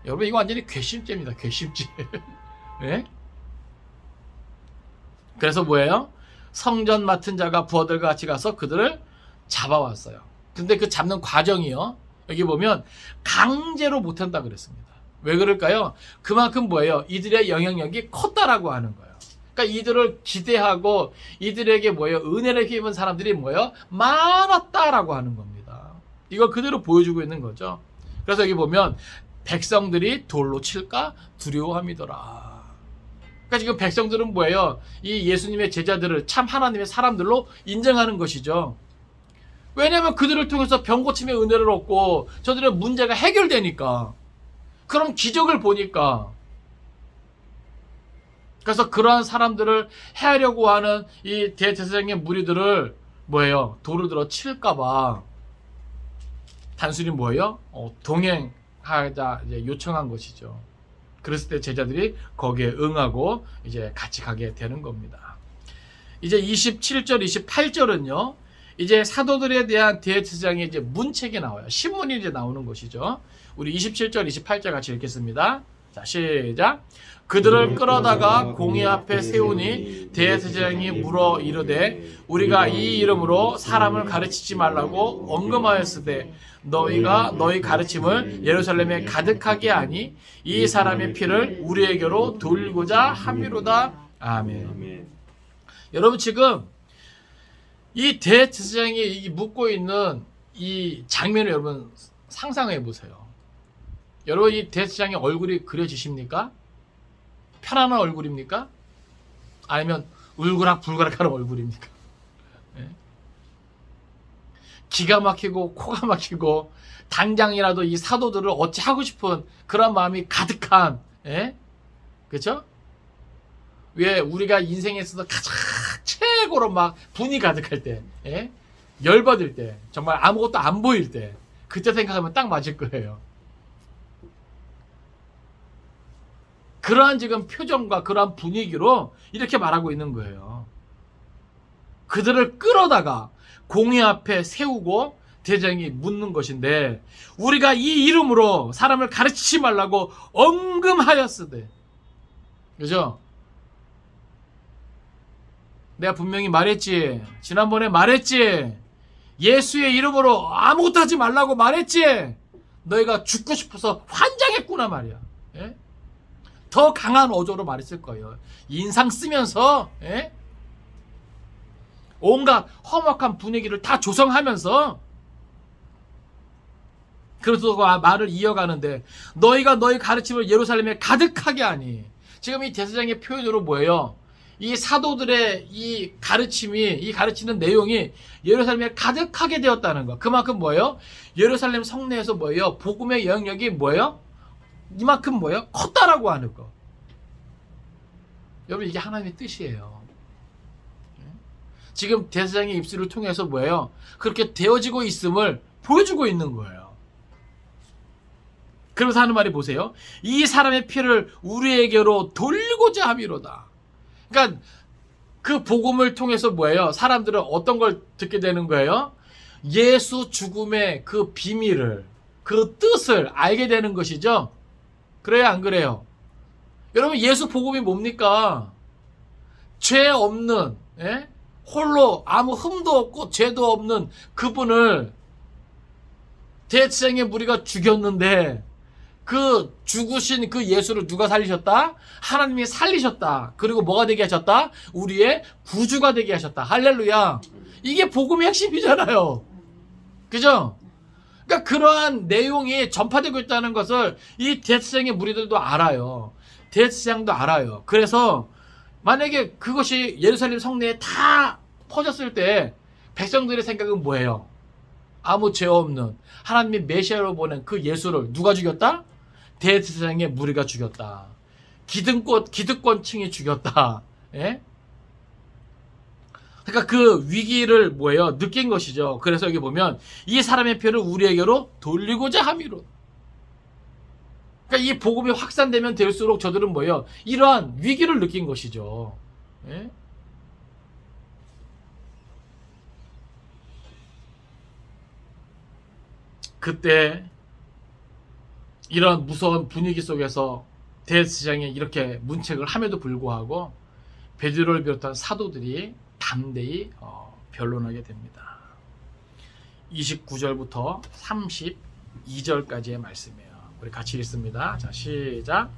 여러분, 이거 완전히 괘씸죄입니다. 괘씸죄. 예? 그래서 뭐예요? 성전 맡은 자가 부하들과 같이 가서 그들을 잡아왔어요. 근데 그 잡는 과정이요, 여기 보면 강제로 못한다 그랬습니다. 왜 그럴까요? 그만큼 뭐예요? 이들의 영향력이 컸다라고 하는 거예요. 그러니까 이들을 기대하고 이들에게 뭐예요? 은혜를 입은 사람들이 뭐예요? 많았다라고 하는 겁니다. 이걸 그대로 보여주고 있는 거죠. 그래서 여기 보면 백성들이 돌로 칠까 두려워함이더라. 그러니까 지금 백성들은 뭐예요? 이 예수님의 제자들을 참 하나님의 사람들로 인정하는 것이죠. 왜냐하면 그들을 통해서 병 고침의 은혜를 얻고 저들의 문제가 해결되니까. 그럼 기적을 보니까. 그래서 그러한 사람들을 해하려고 하는 이 대제사장의 무리들을 뭐예요? 돌을 들어 칠까봐 단순히 뭐예요? 동행하자 이제 요청한 것이죠. 그랬을 때 제자들이 거기에 응하고 이제 같이 가게 되는 겁니다. 이제 27절, 28절은요, 이제 사도들에 대한 대제사장의 이제 문책이 나와요. 신문이 이제 나오는 것이죠. 우리 27절, 28절 같이 읽겠습니다. 자, 시작. 그들을 끌어다가 공회 앞에 세우니 대제사장이 물어 이르되 우리가 이 이름으로 사람을 가르치지 말라고 언금하였으되 너희가 너희 가르침을 예루살렘에 가득하게 하니 이 사람의 피를 우리에게로 돌리고자 함이로다. 아멘. 여러분, 지금 이 대제사장이 묻고 있는 이 장면을 여러분 상상해 보세요. 여러분, 이 대제사장의 얼굴이 그려지십니까? 편안한 얼굴입니까? 아니면 울그락불그락하는 얼굴입니까? 네. 기가 막히고 코가 막히고 당장이라도 이 사도들을 어찌 하고 싶은 그런 마음이 가득한, 예? 그렇죠? 왜 우리가 인생에 있어서 가장 최고로 막 분이 가득할 때, 예? 열받을 때, 정말 아무것도 안 보일 때, 그때 생각하면 딱 맞을 거예요. 그러한 지금 표정과 그러한 분위기로 이렇게 말하고 있는 거예요. 그들을 끌어다가 공회 앞에 세우고 대장이 묻는 것인데 우리가 이 이름으로 사람을 가르치지 말라고 언금하였으되, 그죠? 내가 분명히 말했지, 지난번에 말했지, 예수의 이름으로 아무것도 하지 말라고 말했지. 너희가 죽고 싶어서 환장했구나 말이야. 예? 더 강한 어조로 말했을 거예요. 인상 쓰면서 온갖 험악한 분위기를 다 조성하면서, 그래서 말을 이어가는데 너희가 너희 가르침을 예루살렘에 가득하게 하니, 지금 이 대사장의 표현으로 뭐예요? 이 사도들의 이 가르치는 내용이 예루살렘에 가득하게 되었다는 거. 그만큼 뭐예요? 예루살렘 성내에서 뭐예요? 복음의 영역이 뭐예요? 이만큼 뭐예요? 컸다라고 하는 거. 여러분, 이게 하나님의 뜻이에요. 지금 대사장의 입술을 통해서 뭐예요? 그렇게 되어지고 있음을 보여주고 있는 거예요. 그러면서 하는 말이 보세요. 이 사람의 피를 우리에게로 돌리고자 함이로다. 그러니까 그 복음을 통해서 뭐예요? 사람들은 어떤 걸 듣게 되는 거예요? 예수 죽음의 그 비밀을, 그 뜻을 알게 되는 것이죠. 그래요, 안 그래요? 여러분, 예수 복음이 뭡니까? 죄 없는, 홀로 아무 흠도 없고 죄도 없는 그분을 대제사장의 무리가 죽였는데, 그 죽으신 그 예수를 누가 살리셨다? 하나님이 살리셨다. 그리고 뭐가 되게 하셨다? 우리의 구주가 되게 하셨다. 할렐루야. 이게 복음의 핵심이잖아요. 그죠? 그러니까 그러한 내용이 전파되고 있다는 것을 이 대제사장의 무리들도 알아요. 대제사장도 알아요. 그래서 만약에 그것이 예루살렘 성내에 다 퍼졌을 때 백성들의 생각은 뭐예요? 아무 죄 없는 하나님이 메시아로 보낸 그 예수를 누가 죽였다? 대제사장의 무리가 죽였다. 기득권층이 죽였다. 예? 그러니까 그 위기를 뭐예요? 느낀 것이죠. 그래서 여기 보면 이 사람의 표를 우리에게로 돌리고자 함이로. 그러니까 이 복음이 확산되면 될수록 저들은 뭐예요? 이러한 위기를 느낀 것이죠. 예? 그때 이런 무서운 분위기 속에서 대제사장이 이렇게 문책을 함에도 불구하고 베드로를 비롯한 사도들이 담대히 변론하게 됩니다. 29절부터 32절까지의 말씀이에요. 우리 같이 읽습니다. 자, 시작.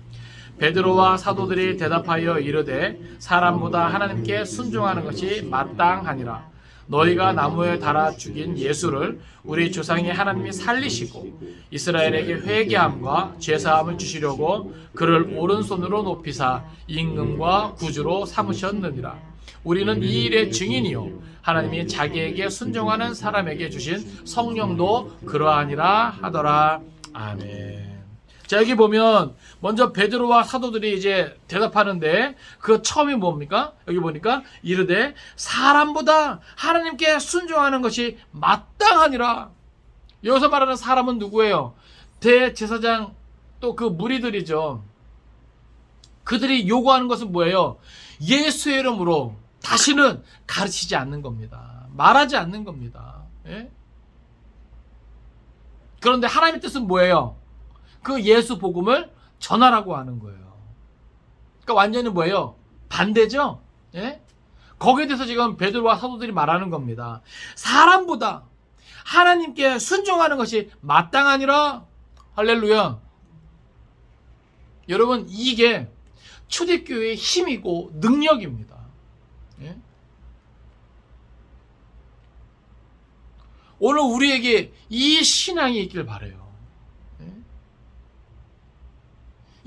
베드로와 사도들이 대답하여 이르되 사람보다 하나님께 순종하는 것이 마땅하니라. 너희가 나무에 달아 죽인 예수를 우리 조상의 하나님이 살리시고 이스라엘에게 회개함과 죄사함을 주시려고 그를 오른손으로 높이사 임금과 구주로 삼으셨느니라. 우리는 이 일의 증인이요 하나님이 자기에게 순종하는 사람에게 주신 성령도 그러하니라 하더라. 아멘. 자, 여기 보면 먼저 베드로와 사도들이 이제 대답하는데 그 처음이 뭡니까? 여기 보니까 이르되 사람보다 하나님께 순종하는 것이 마땅하니라. 여기서 말하는 사람은 누구예요? 대제사장 또 그 무리들이죠. 그들이 요구하는 것은 뭐예요? 예수의 이름으로 다시는 가르치지 않는 겁니다. 말하지 않는 겁니다. 예? 그런데 하나님의 뜻은 뭐예요? 그 예수 복음을 전하라고 하는 거예요. 그러니까 완전히 뭐예요? 반대죠? 예? 거기에 대해서 지금 베드로와 사도들이 말하는 겁니다. 사람보다 하나님께 순종하는 것이 마땅하니라. 할렐루야. 여러분, 이게 초대교회의 힘이고 능력입니다. 예? 오늘 우리에게 이 신앙이 있길 바라요.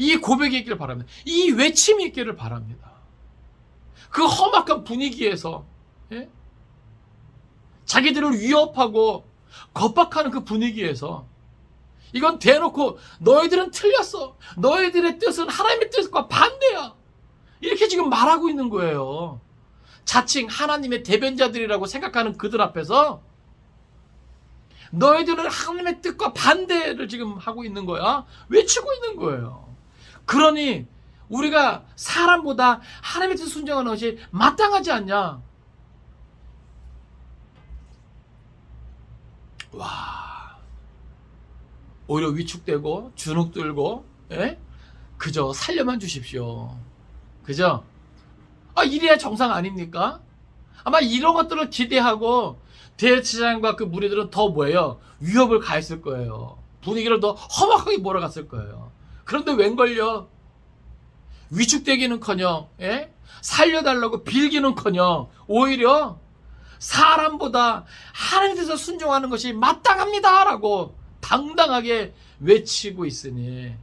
이 고백이 있기를 바랍니다. 이 외침이 있기를 바랍니다. 그 험악한 분위기에서 자기들을 위협하고 겁박하는 그 분위기에서 이건 대놓고 너희들은 틀렸어. 너희들의 뜻은 하나님의 뜻과 반대야. 이렇게 지금 말하고 있는 거예요. 자칭 하나님의 대변자들이라고 생각하는 그들 앞에서 너희들은 하나님의 뜻과 반대를 지금 하고 있는 거야. 외치고 있는 거예요. 그러니 우리가 사람보다 하나님의 뜻 순종하는 것이 마땅하지 않냐? 와, 오히려 위축되고 주눅 들고 그저 살려만 주십시오. 그죠? 이래야 정상 아닙니까? 아마 이런 것들을 기대하고 대제사장과 그 무리들은 더 뭐예요? 위협을 가했을 거예요. 분위기를 더 험악하게 몰아갔을 거예요. 그런데 웬걸요? 위축되기는커녕 살려달라고 빌기는커녕 오히려 사람보다 하나님 뜻에 순종하는 것이 마땅합니다 라고 당당하게 외치고 있으니,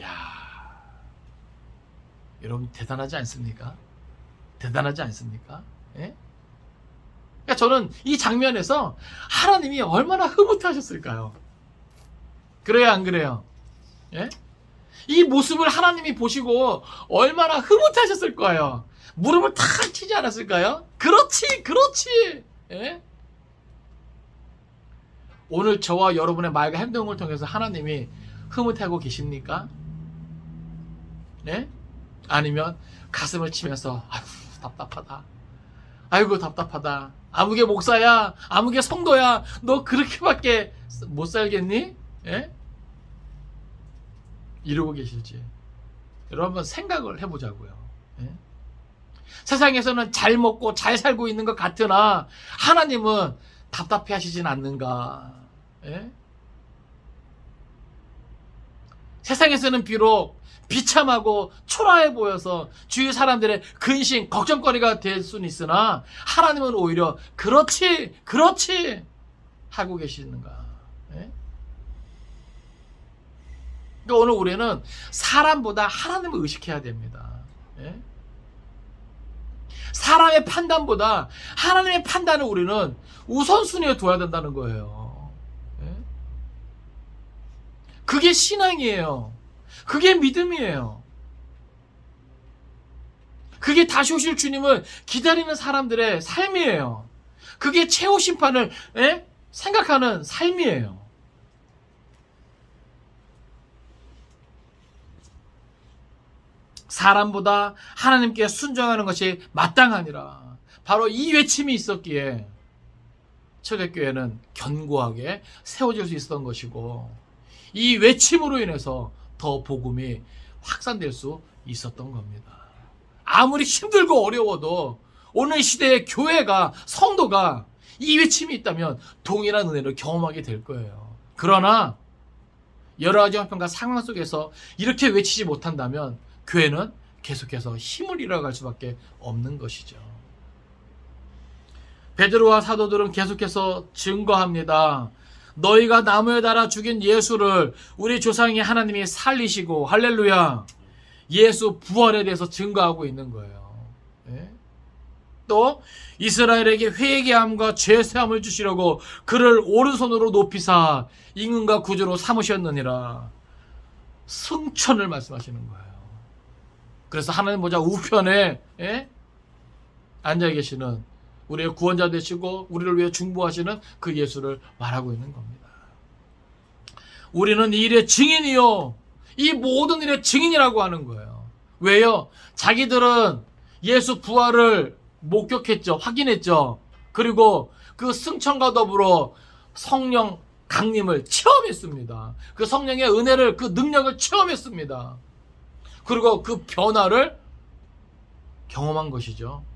야, 여러분 대단하지 않습니까? 대단하지 않습니까? 예? 그러니까 저는 이 장면에서 하나님이 얼마나 흐뭇하셨을까요? 그래요, 안 그래요? 예? 이 모습을 하나님이 보시고 얼마나 흐뭇하셨을 거예요. 무릎을 탁 치지 않았을까요? 그렇지, 그렇지. 예? 오늘 저와 여러분의 말과 행동을 통해서 하나님이 흐뭇하고 계십니까? 예? 아니면 가슴을 치면서 아휴 답답하다. 아이고 답답하다. 아무개 목사야, 아무개 성도야, 너 그렇게밖에 못 살겠니? 예? 이러고 계실지 여러분 한번 생각을 해보자고요. 예? 세상에서는 잘 먹고 잘 살고 있는 것 같으나 하나님은 답답해 하시진 않는가? 예? 세상에서는 비록 비참하고 초라해 보여서 주위 사람들의 근심, 걱정거리가 될 수는 있으나 하나님은 오히려 그렇지, 그렇지 하고 계시는가? 예? 그러니까 오늘 우리는 사람보다 하나님을 의식해야 됩니다. 예? 사람의 판단보다 하나님의 판단을 우리는 우선순위에 둬야 된다는 거예요. 예? 그게 신앙이에요. 그게 믿음이에요. 그게 다시 오실 주님을 기다리는 사람들의 삶이에요. 그게 최후 심판을 생각하는 삶이에요. 사람보다 하나님께 순종하는 것이 마땅하니라. 바로 이 외침이 있었기에 초대교회는 견고하게 세워질 수 있었던 것이고, 이 외침으로 인해서 더 복음이 확산될 수 있었던 겁니다. 아무리 힘들고 어려워도 오늘 시대의 교회가, 성도가 이 외침이 있다면 동일한 은혜를 경험하게 될 거예요. 그러나 여러 가지 형편과 상황 속에서 이렇게 외치지 못한다면 교회는 계속해서 힘을 잃어갈 수밖에 없는 것이죠. 베드로와 사도들은 계속해서 증거합니다. 너희가 나무에 달아 죽인 예수를 우리 조상이 하나님이 살리시고, 할렐루야, 예수 부활에 대해서 증거하고 있는 거예요. 예? 또 이스라엘에게 회개함과 죄사함을 주시려고 그를 오른손으로 높이사 임금과 구주로 삼으셨느니라. 승천을 말씀하시는 거예요. 그래서 하나님 보좌 우편에 앉아 계시는 우리의 구원자 되시고 우리를 위해 중보하시는 그 예수를 말하고 있는 겁니다. 우리는 이 일의 증인이요, 이 모든 일의 증인이라고 하는 거예요. 왜요? 자기들은 예수 부활을 목격했죠. 확인했죠. 그리고 그 승천과 더불어 성령 강림을 체험했습니다. 그 성령의 은혜를, 그 능력을 체험했습니다. 그리고 그 변화를 경험한 것이죠.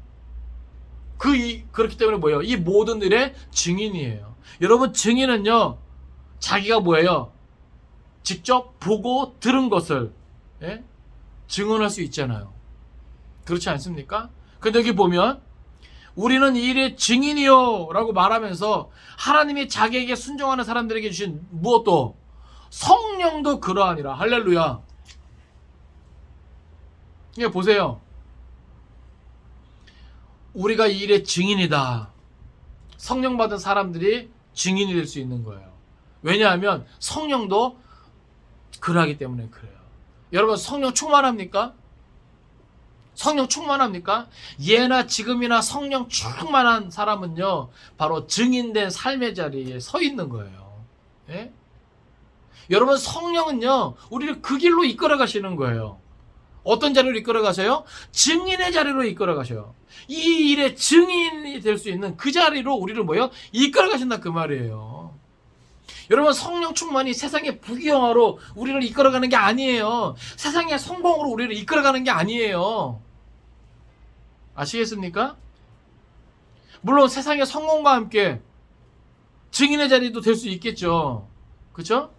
그렇기 때문에 뭐예요? 이 모든 일의 증인이에요. 여러분, 증인은요, 자기가 뭐예요? 직접 보고 들은 것을 증언할 수 있잖아요. 그렇지 않습니까? 근데 여기 보면 우리는 이 일의 증인이요 라고 말하면서 하나님이 자기에게 순종하는 사람들에게 주신 무엇도, 성령도 그러하니라. 할렐루야. 예, 보세요. 우리가 이 일의 증인이다. 성령 받은 사람들이 증인이 될 수 있는 거예요. 왜냐하면 성령도 그러하기 때문에 그래요. 여러분, 성령 충만합니까? 성령 충만합니까? 예나 지금이나 성령 충만한 사람은요, 바로 증인된 삶의 자리에 서 있는 거예요. 예? 여러분, 성령은요, 우리를 그 길로 이끌어 가시는 거예요. 어떤 자리로 이끌어 가세요? 증인의 자리로 이끌어 가셔요. 이 일의 증인이 될 수 있는 그 자리로 우리를 뭐예요? 이끌어 가신다, 그 말이에요. 여러분, 성령 충만이 세상의 부귀영화로 우리를 이끌어가는 게 아니에요. 세상의 성공으로 우리를 이끌어가는 게 아니에요. 아시겠습니까? 물론 세상의 성공과 함께 증인의 자리도 될 수 있겠죠. 그렇죠?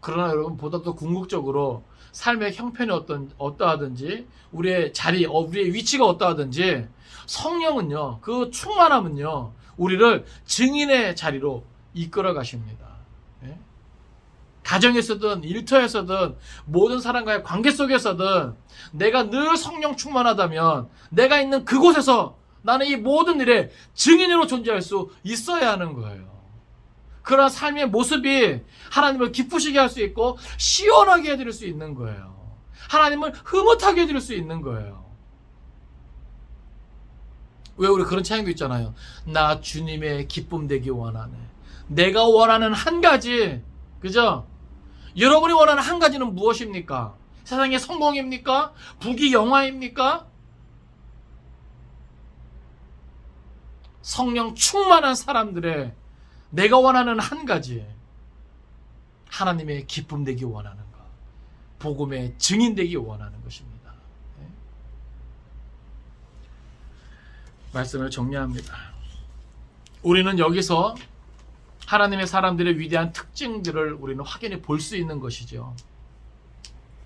그러나 여러분, 보다 더 궁극적으로 삶의 형편이 어떠하든지 우리의 자리, 우리의 위치가 어떠하든지 성령은요, 그 충만함은요, 우리를 증인의 자리로 이끌어 가십니다. 예? 가정에서든 일터에서든 모든 사람과의 관계 속에서든 내가 늘 성령 충만하다면 내가 있는 그곳에서 나는 이 모든 일에 증인으로 존재할 수 있어야 하는 거예요. 그런 삶의 모습이 하나님을 기쁘시게 할 수 있고 시원하게 해드릴 수 있는 거예요. 하나님을 흐뭇하게 해드릴 수 있는 거예요. 왜 우리 그런 찬양도 있잖아요. 나 주님의 기쁨 되기 원하네. 내가 원하는 한 가지, 그죠? 여러분이 원하는 한 가지는 무엇입니까? 세상의 성공입니까? 부귀 영화입니까? 성령 충만한 사람들의 내가 원하는 한 가지, 하나님의 기쁨 되기 원하는 것, 복음의 증인 되기 원하는 것입니다. 네? 말씀을 정리합니다. 우리는 여기서 하나님의 사람들의 위대한 특징들을 우리는 확연히 볼 수 있는 것이죠.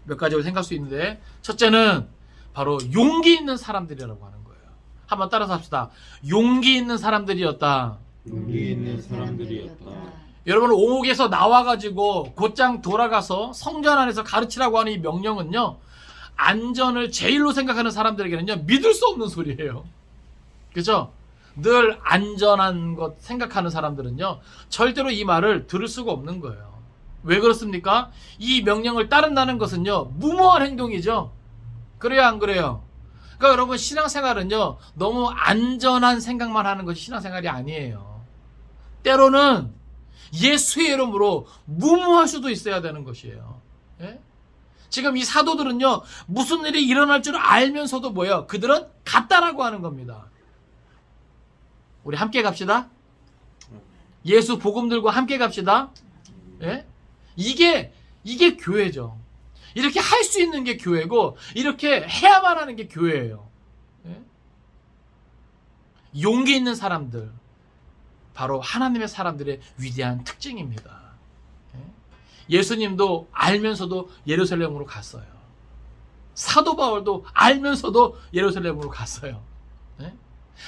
몇 가지를 생각할 수 있는데, 첫째는 바로 용기 있는 사람들이라고 하는 거예요. 한번 따라서 합시다. 용기 있는 사람들이었다. 용기 있는 사람들이었다. 여러분, 옥에서 나와가지고 곧장 돌아가서 성전 안에서 가르치라고 하는 이 명령은요, 안전을 제일로 생각하는 사람들에게는요, 믿을 수 없는 소리예요. 그죠? 늘 안전한 것 생각하는 사람들은요, 절대로 이 말을 들을 수가 없는 거예요. 왜 그렇습니까? 이 명령을 따른다는 것은요, 무모한 행동이죠. 그래요, 안 그래요? 그러니까 여러분, 신앙생활은요, 너무 안전한 생각만 하는 것이 신앙생활이 아니에요. 때로는 예수의 이름으로 무모할 수도 있어야 되는 것이에요. 예? 지금 이 사도들은요, 무슨 일이 일어날 줄 알면서도 뭐예요? 그들은 갔다라고 하는 겁니다. 우리 함께 갑시다. 예수 복음 들고 함께 갑시다. 예? 이게 교회죠. 이렇게 할 수 있는 게 교회고, 이렇게 해야만 하는 게 교회예요. 예? 용기 있는 사람들, 바로 하나님의 사람들의 위대한 특징입니다. 예? 예수님도 알면서도 예루살렘으로 갔어요. 사도 바울도 알면서도 예루살렘으로 갔어요. 예?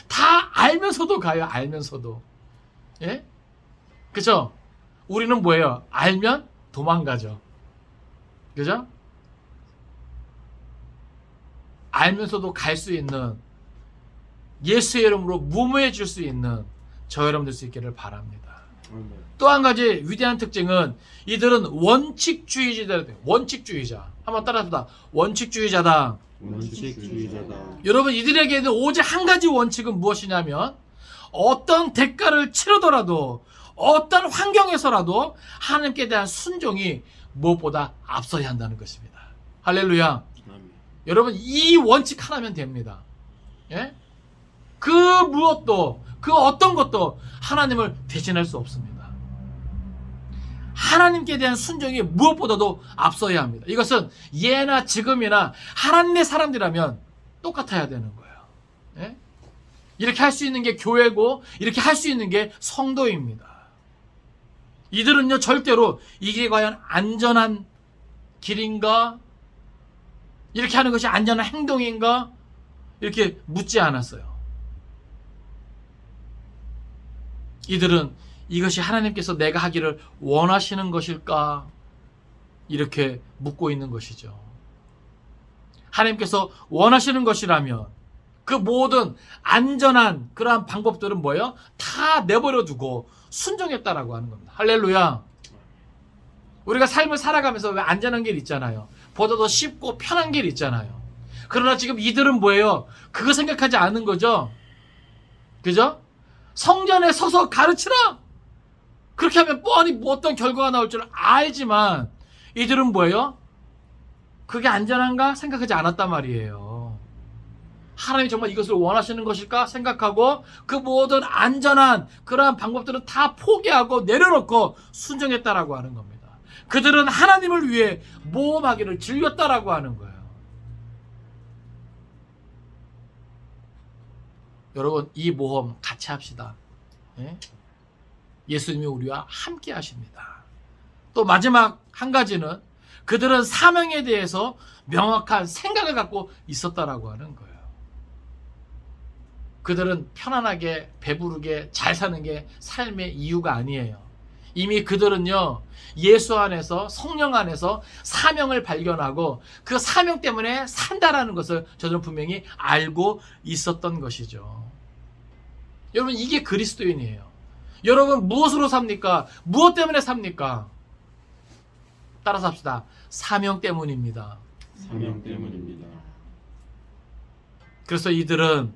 다 알면서도 가요. 알면서도. 예? 그죠? 우리는 뭐예요? 알면 도망가죠. 그죠? 알면서도 갈 수 있는, 예수의 이름으로 무모해질 수 있는 저 여러분 될 수 있기를 바랍니다. 또 한 가지 위대한 특징은 이들은 원칙주의자다. 원칙주의자. 한번 따라합시다. 원칙주의자다. 원칙주의자다. 여러분, 이들에게는 오직 한 가지 원칙은 무엇이냐면, 어떤 대가를 치르더라도, 어떤 환경에서라도 하나님께 대한 순종이 무엇보다 앞서야 한다는 것입니다. 할렐루야. 아멘. 여러분, 이 원칙 하나면 됩니다. 예? 그 무엇도, 그 어떤 것도 하나님을 대신할 수 없습니다. 하나님께 대한 순종이 무엇보다도 앞서야 합니다. 이것은 예나 지금이나 하나님의 사람들이라면 똑같아야 되는 거예요. 예? 이렇게 할 수 있는 게 교회고, 이렇게 할 수 있는 게 성도입니다. 이들은요, 절대로 이게 과연 안전한 길인가? 이렇게 하는 것이 안전한 행동인가? 이렇게 묻지 않았어요. 이들은 이것이 하나님께서 내가 하기를 원하시는 것일까? 이렇게 묻고 있는 것이죠. 하나님께서 원하시는 것이라면 그 모든 안전한 그러한 방법들은 뭐예요? 다 내버려 두고 순종했다라고 하는 겁니다. 할렐루야. 우리가 삶을 살아가면서 왜 안전한 길 있잖아요. 보다 더 쉽고 편한 길 있잖아요. 그러나 지금 이들은 뭐예요? 그거 생각하지 않는 거죠. 그죠? 성전에 서서 가르치라! 그렇게 하면 뻔히 뭐 어떤 결과가 나올 줄 알지만 이들은 뭐예요? 그게 안전한가? 생각하지 않았단 말이에요. 하나님이 정말 이것을 원하시는 것일까? 생각하고 그 모든 안전한 그러한 방법들은 다 포기하고 내려놓고 순종했다라고 하는 겁니다. 그들은 하나님을 위해 모험하기를 즐겼다라고 하는 거예요. 여러분 이 모험 같이 합시다. 예? 예수님이 우리와 함께 하십니다. 또 마지막 한 가지는 그들은 사명에 대해서 명확한 생각을 갖고 있었다라고 하는 거예요. 그들은 편안하게 배부르게 잘 사는 게 삶의 이유가 아니에요. 이미 그들은요, 예수 안에서 성령 안에서 사명을 발견하고 그 사명 때문에 산다라는 것을 저들은 분명히 알고 있었던 것이죠. 여러분 이게 그리스도인이에요. 여러분 무엇으로 삽니까? 무엇 때문에 삽니까? 따라서 합시다. 사명 때문입니다. 사명 때문입니다. 그래서 이들은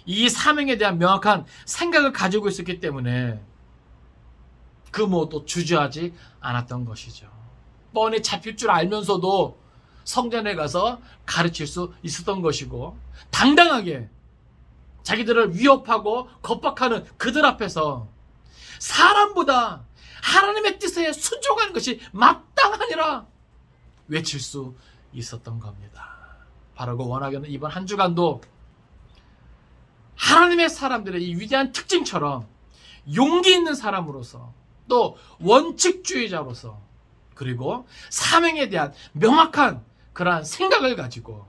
이 사명에 대한 명확한 생각을 가지고 있었기 때문에 그 뭐도 주저하지 않았던 것이죠. 뻔히 잡힐 줄 알면서도 성전에 가서 가르칠 수 있었던 것이고, 당당하게 자기들을 위협하고 겁박하는 그들 앞에서 사람보다 하나님의 뜻에 순종하는 것이 마땅하니라 외칠 수 있었던 겁니다. 바로 그 원하기는 이번 한 주간도 하나님의 사람들의 이 위대한 특징처럼 용기 있는 사람으로서, 또 원칙주의자로서, 그리고 사명에 대한 명확한 그러한 생각을 가지고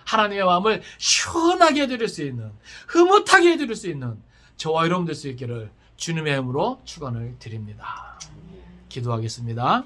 하나님의 마음을 시원하게 해드릴 수 있는, 흐뭇하게 해드릴 수 있는 저와 여러분 될 수 있기를 주님의 이름으로 축원을 드립니다. 기도하겠습니다.